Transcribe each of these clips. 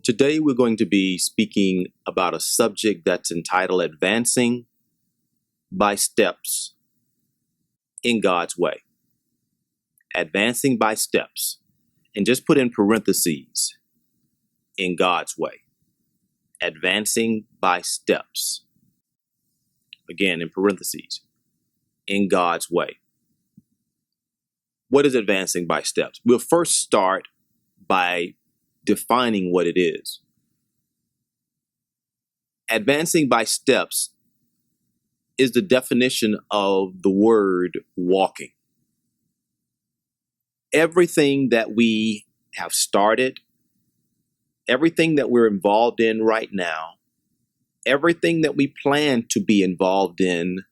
Today, we're going to be speaking about a subject that's entitled Advancing by Steps in God's Way. Advancing by Steps. And just put in parentheses, in God's way. Advancing by steps. Again, in parentheses, in God's way. What is advancing by steps? We'll first start by defining what it is. Advancing by steps is the definition of the word walking. Everything that we have started, everything that we're involved in right now, everything that we plan to be involved in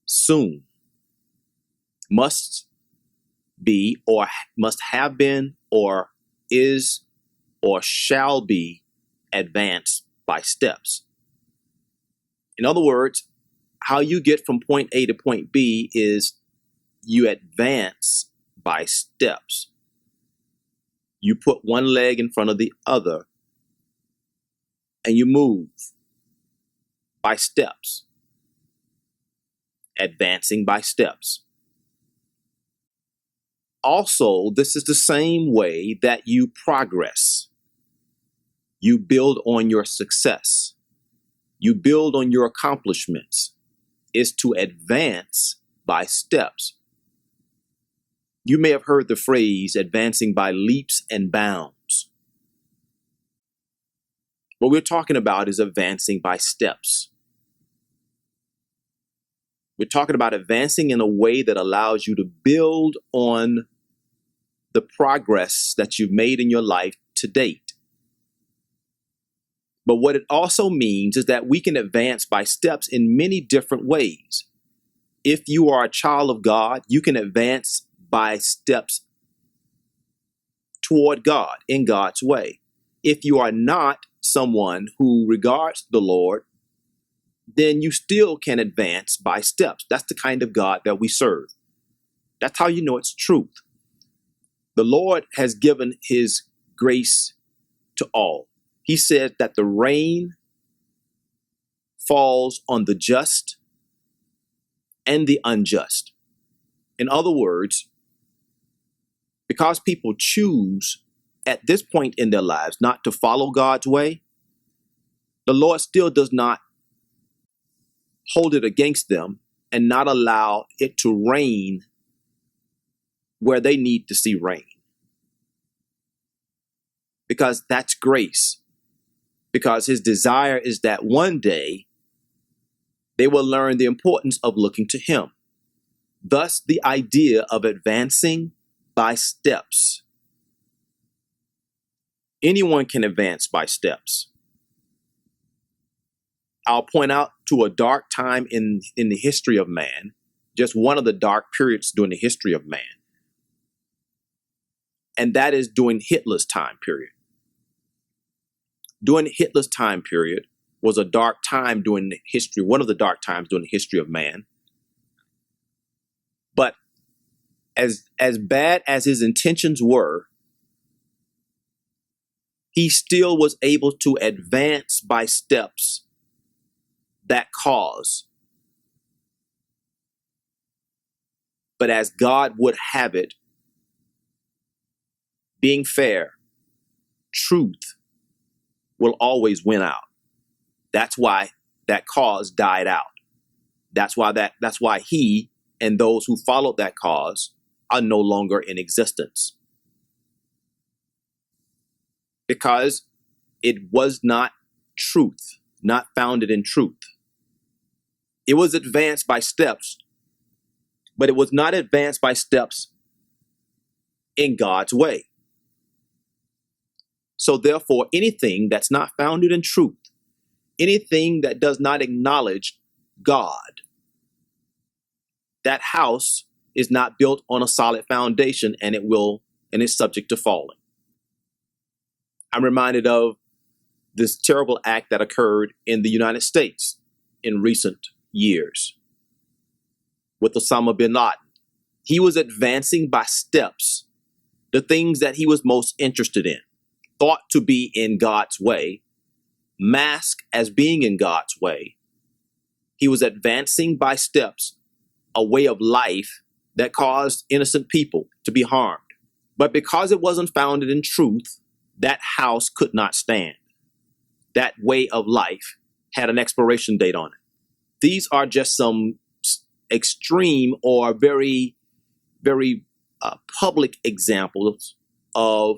soon must be or must have been or is or shall be advanced by steps. In other words, how you get from point A to point B is you advance by steps. You put one leg in front of the other and you move by steps. Advancing by steps. Also, this is the same way that you progress. You build on your success. You build on your accomplishments. Is to advance by steps. You may have heard the phrase advancing by leaps and bounds. What we're talking about is advancing by steps. We're talking about advancing in a way that allows you to build on the progress that you've made in your life to date. But what it also means is that we can advance by steps in many different ways. If you are a child of God, you can advance by steps toward God in God's way. If you are not someone who regards the Lord, then you still can advance by steps. That's the kind of God that we serve. That's how you know it's truth. The Lord has given his grace to all. He said that the rain falls on the just and the unjust. In other words, because people choose at this point in their lives not to follow God's way, the Lord still does not hold it against them and not allow it to rain where they need to see rain. Because that's grace. Because his desire is that one day they will learn the importance of looking to him. Thus, the idea of advancing by steps. Anyone can advance by steps. I'll point out to a dark time in the history of man, just one of the dark periods during the history of man. And that is during Hitler's time period. During Hitler's time period was a dark time during the history, one of the dark times during the history of man. But as bad as his intentions were, he still was able to advance by steps that cause. But as God would have it, being fair, truth will always win out. That's why that cause died out. That's why he and those who followed that cause are no longer in existence. Because it was not truth, not founded in truth. It was advanced by steps, but it was not advanced by steps in God's way. So therefore, anything that's not founded in truth, anything that does not acknowledge God, that house is not built on a solid foundation, and it's subject to falling. I'm reminded of this terrible act that occurred in the United States in recent years with Osama bin Laden. He was advancing by steps the things that he was most interested in. thought to be in God's way, masked as being in God's way. He was advancing by steps a way of life that caused innocent people to be harmed. But because it wasn't founded in truth, that house could not stand. That way of life had an expiration date on it. These are just some extreme or very, very public examples of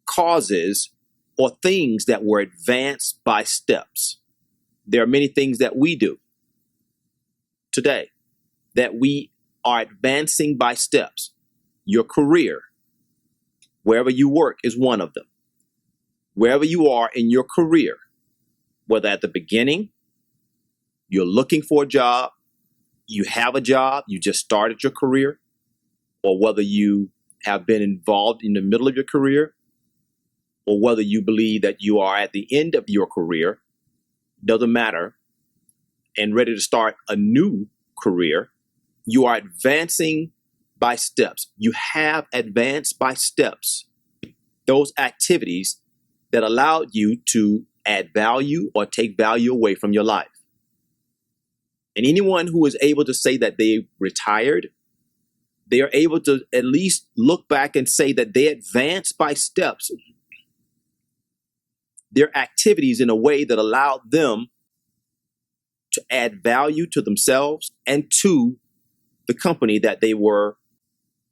causes or things that were advanced by steps. There are many things that we do today that we are advancing by steps. Your career, wherever you work, is one of them. Wherever you are in your career, whether at the beginning, you're looking for a job, you have a job, you just started your career, or whether you have been involved in the middle of your career, or whether you believe that you are at the end of your career, doesn't matter, and ready to start a new career, you are advancing by steps. You have advanced by steps. Those activities that allowed you to add value or take value away from your life. And anyone who is able to say that they retired, they are able to at least look back and say that they advanced by steps their activities in a way that allowed them to add value to themselves and to the company that they were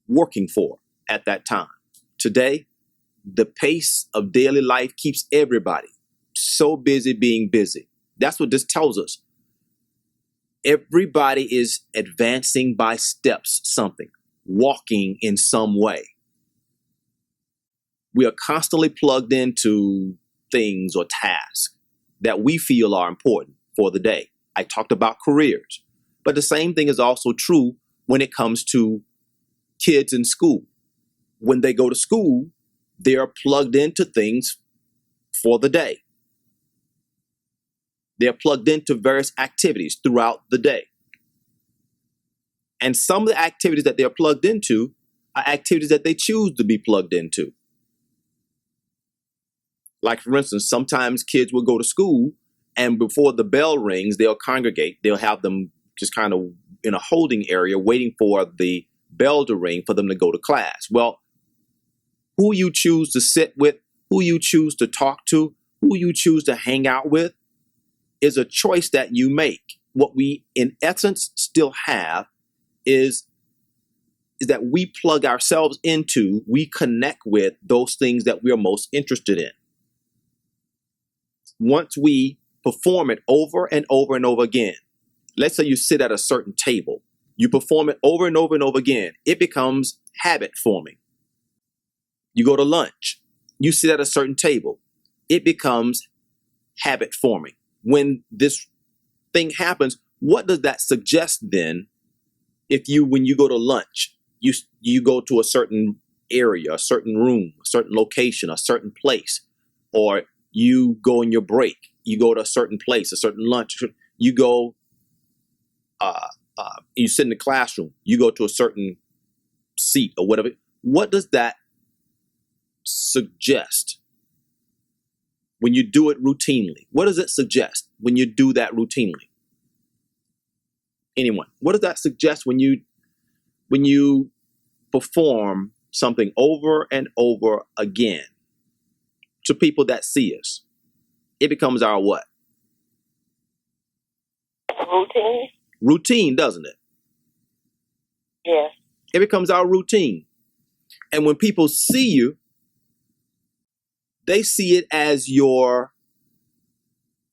working for at that time. Today, the pace of daily life keeps everybody so busy being busy. That's what this tells us. Everybody is advancing by steps, something, walking in some way. We are constantly plugged into things or tasks that we feel are important for the day. I talked about careers, but the same thing is also true when it comes to kids in school. When they go to school, they are plugged into things for the day. They're plugged into various activities throughout the day. And some of the activities that they're plugged into are activities that they choose to be plugged into. Like, for instance, sometimes kids will go to school and before the bell rings, they'll congregate. They'll have them just kind of in a holding area waiting for the bell to ring for them to go to class. Well, who you choose to sit with, who you choose to talk to, who you choose to hang out with is a choice that you make. What we, in essence, still have is that we plug ourselves into, we connect with those things that we are most interested in. Once we perform it over and over and over again, let's say you sit at a certain table, you perform it over and over and over again, it becomes habit forming. You go to lunch, you sit at a certain table, it becomes habit forming. When this thing happens, what does that suggest then? When you go to lunch, you go to a certain area, a certain room, a certain location, a certain place, or you go in your break, you go to a certain place, a certain lunch, you go, you sit in the classroom, you go to a certain seat or whatever. What does that suggest when you do it routinely? What does it suggest when you do that routinely? Anyone? What does that suggest when you perform something over and over again to people that see us? It becomes our what? Routine. Routine, doesn't it? Yes. It becomes our routine. And when people see you, they see it as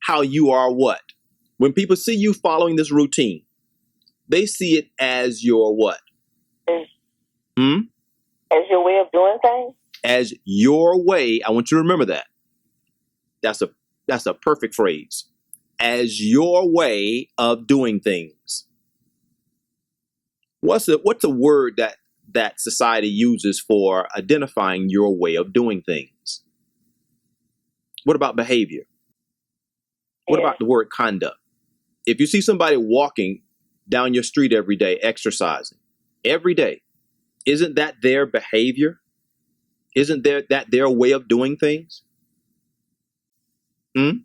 how you are what? When people see you following this routine, they see it as your what? As your way of doing things? As your way. I want you to remember that. That's a perfect phrase. As your way of doing things. What's a word that society uses for identifying your way of doing things? What about behavior? What about the word conduct? If you see somebody walking down your street every day, exercising every day, isn't that their behavior? Isn't there that their way of doing things? Hmm?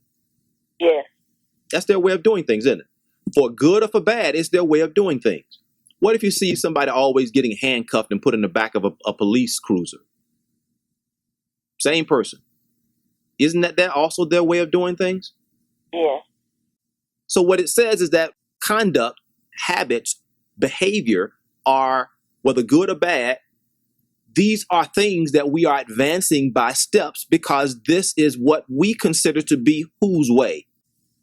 Yes. That's their way of doing things, isn't it? For good or for bad, it's their way of doing things. What if you see somebody always getting handcuffed and put in the back of a police cruiser? Same person. Isn't that also their way of doing things? Yes. So what it says is that conduct, habits, behavior are, whether good or bad, these are things that we are advancing by steps because this is what we consider to be whose way?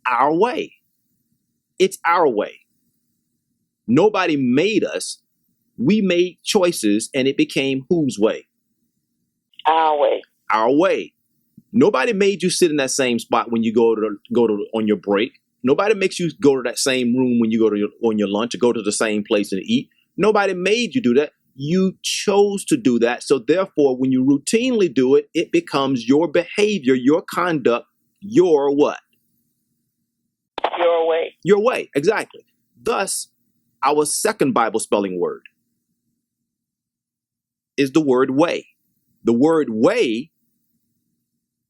Our way. It's our way. Nobody made us. We made choices and it became whose way? Our way. Our way. Nobody made you sit in that same spot when you go to on your break. Nobody makes you go to that same room when you go to on your lunch or go to the same place and eat. Nobody made you do that. You chose to do that. So therefore, when you routinely do it, it becomes your behavior, your conduct, your what? Your way. Your way. Exactly. Thus, our second Bible spelling word is the word way. The word way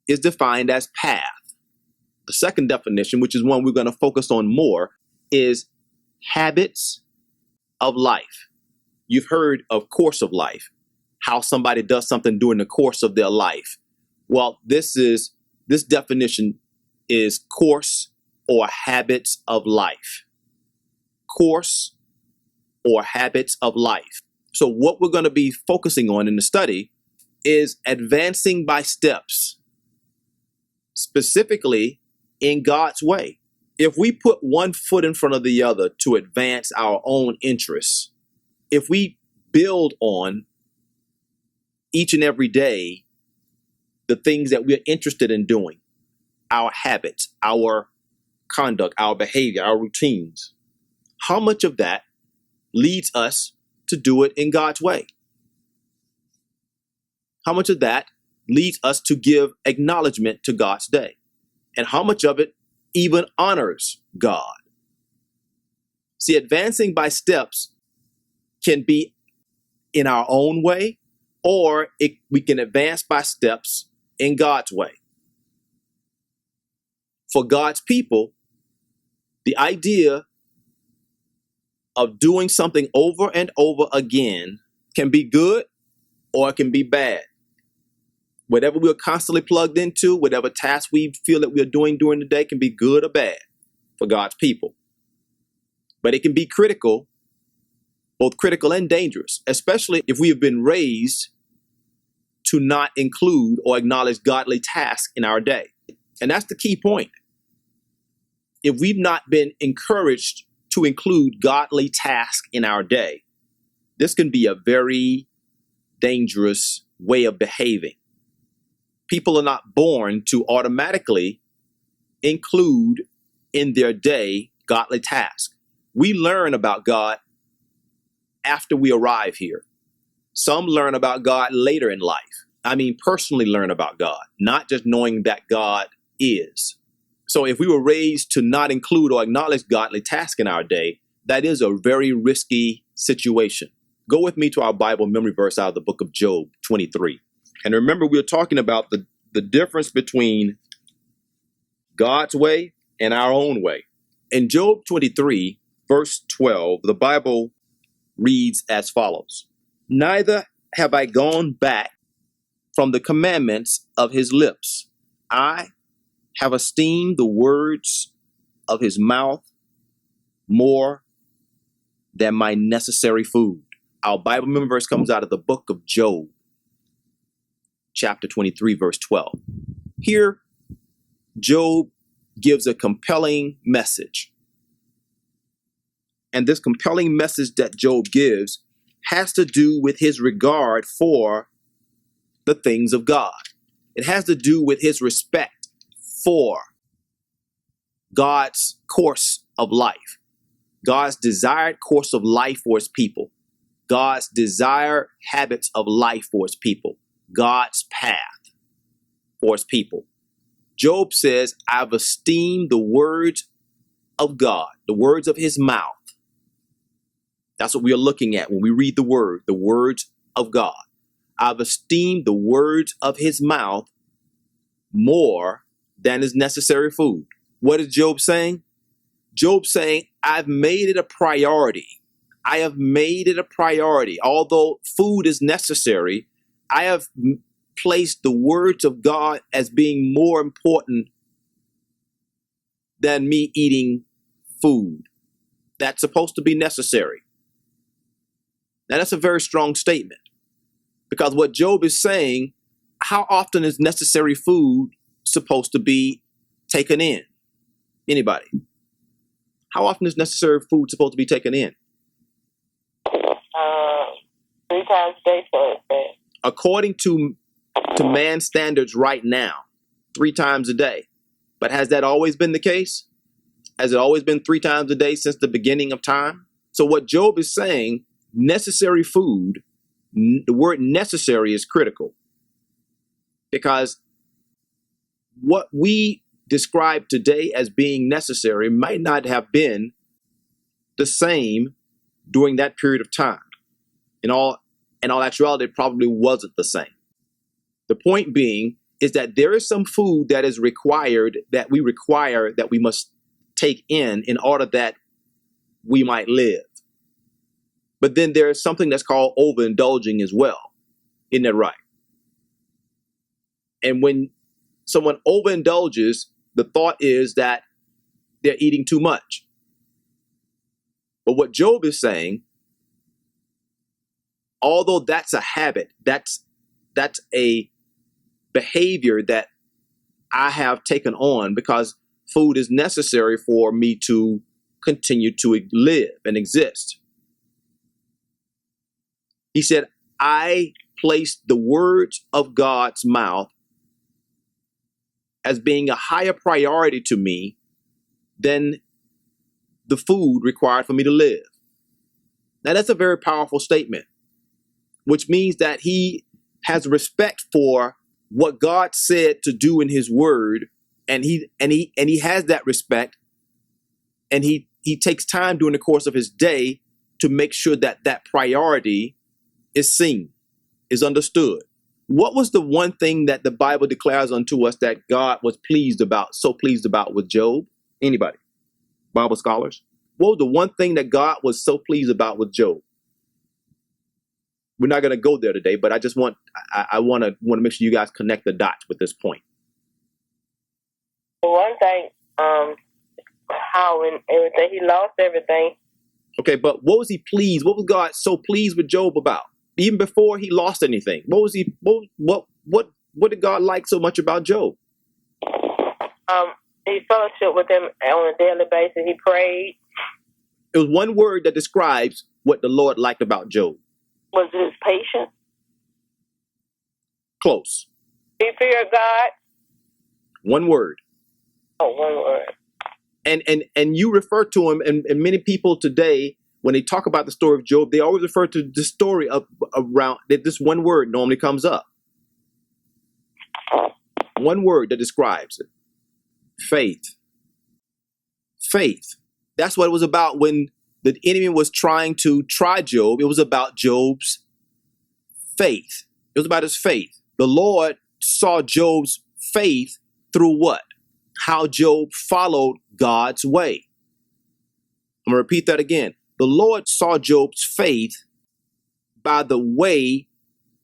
is defined as path. The second definition, which is one we're going to focus on more, is habits of life. You've heard of course of life, how somebody does something during the course of their life. Well, this definition is course or habits of life. Course or habits of life. So what we're going to be focusing on in the study is advancing by steps, specifically in God's way. If we put one foot in front of the other to advance our own interests, if we build on each and every day the things that we're interested in doing, our habits, our conduct, our behavior, our routines, how much of that leads us to do it in God's way? How much of that leads us to give acknowledgement to God's day? And how much of it even honors God? See, advancing by steps can be in our own way, or we can advance by steps in God's way. For God's people, the idea of doing something over and over again can be good or it can be bad. Whatever we're constantly plugged into, whatever task we feel that we're doing during the day can be good or bad for God's people. But it can be critical, both critical and dangerous, especially if we have been raised to not include or acknowledge godly tasks in our day. And that's the key point. If we've not been encouraged to include godly tasks in our day, this can be a very dangerous way of behaving. People are not born to automatically include in their day godly tasks. We learn about God after we arrive here. Some learn about God later in life. I mean, personally learn about God, not just knowing that God is. So if we were raised to not include or acknowledge godly tasks in our day, that is a very risky situation. Go with me to our Bible memory verse out of the book of Job 23. And remember, we were talking about the difference between God's way and our own way. In Job 23, verse 12, the Bible reads as follows: "Neither have I gone back from the commandments of his lips. I have esteemed the words of his mouth more than my necessary food." Our Bible memory verse comes out of the book of Job, chapter 23, verse 12. Here, Job gives a compelling message. And this compelling message that Job gives has to do with his regard for the things of God. It has to do with his respect for God's course of life, God's desired course of life for his people, God's desired habits of life for his people, God's path for his people. Job says, "I've esteemed the words of God, the words of his mouth." That's what we are looking at when we read the words of God. I've esteemed the words of his mouth more than is necessary food. What is Job saying? Job saying, I've made it a priority. I have made it a priority. Although food is necessary, I have placed the words of God as being more important than me eating food that's supposed to be necessary. Now, that's a very strong statement, because what Job is saying, how often is necessary food supposed to be taken in? Anybody? How often is necessary food supposed to be taken in? 3 times a day, so it's bad. According to man's standards right now, 3 times a day. But has that always been the case? Has it always been 3 times a day since the beginning of time? So what Job is saying, necessary food, the word necessary is critical, because what we describe today as being necessary might not have been the same during that period of time. In all actuality, it probably wasn't the same. The point being is that there is some food that is required, that we must take in order that we might live. But then there is something that's called overindulging as well. Isn't that right? And when someone overindulges, the thought is that they're eating too much. But what Job is saying, although that's a habit, that's a behavior that I have taken on because food is necessary for me to continue to live and exist. He said, I placed the words of God's mouth as being a higher priority to me than the food required for me to live. Now, that's a very powerful statement, which means that he has respect for what God said to do in his word, and he has that respect, and he takes time during the course of his day to make sure that that priority is seen, is understood. What was the one thing that the Bible declares unto us that God was so pleased about with Job? Anybody? Bible scholars? What was the one thing that God was so pleased about with Job? We're not going to go there today, but I just want to make sure you guys connect the dots with this point. For one thing, how and everything, he lost everything. Okay, but what was he pleased? What was God so pleased with Job about? Even before he lost anything, what did God like so much about Job? He fellowshiped with him on a daily basis. He prayed. It was one word that describes what the Lord liked about Job. Was his patience? Close. He feared God. One word. Oh, one word. And you refer to him, and many people today, when they talk about the story of Job, they always refer to the story around that this one word normally comes up. One word that describes it. Faith. Faith. That's what it was about when the enemy was trying to try Job. It was about Job's faith. It was about his faith. The Lord saw Job's faith through what? How Job followed God's way. I'm going to repeat that again. The Lord saw Job's faith by the way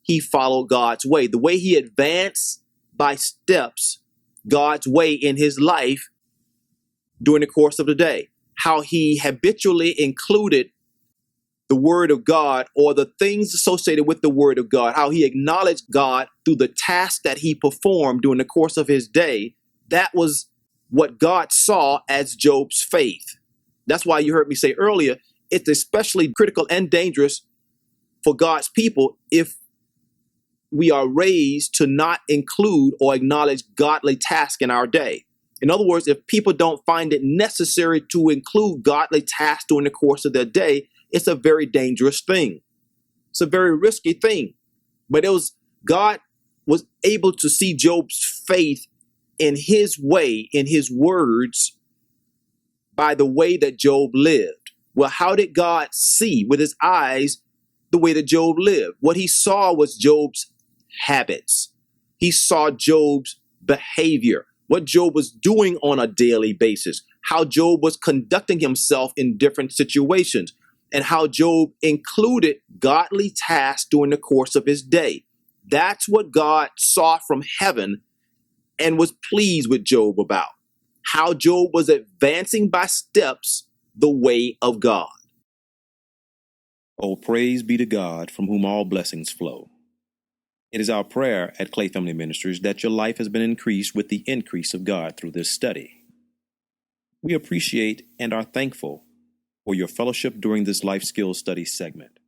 he followed God's way, the way he advanced by steps God's way in his life during the course of the day, how he habitually included the word of God or the things associated with the word of God, how he acknowledged God through the tasks that he performed during the course of his day. That was what God saw as Job's faith. That's why you heard me say earlier, it's especially critical and dangerous for God's people if we are raised to not include or acknowledge godly tasks in our day. In other words, if people don't find it necessary to include godly tasks during the course of their day, it's a very dangerous thing. It's a very risky thing. But God was able to see Job's faith in his way, in his words, by the way that Job lived. Well, how did God see with his eyes the way that Job lived. What he saw was Job's habits. He saw Job's behavior, what Job was doing on a daily basis, how Job was conducting himself in different situations, and how Job included godly tasks during the course of his day. That's what God saw from heaven and was pleased with Job about. How Job was advancing by steps the way of God. Oh, praise be to God, from whom all blessings flow. It is our prayer at Clay Family Ministries that your life has been increased with the increase of God through this study. We appreciate and are thankful for your fellowship during this life skills study segment.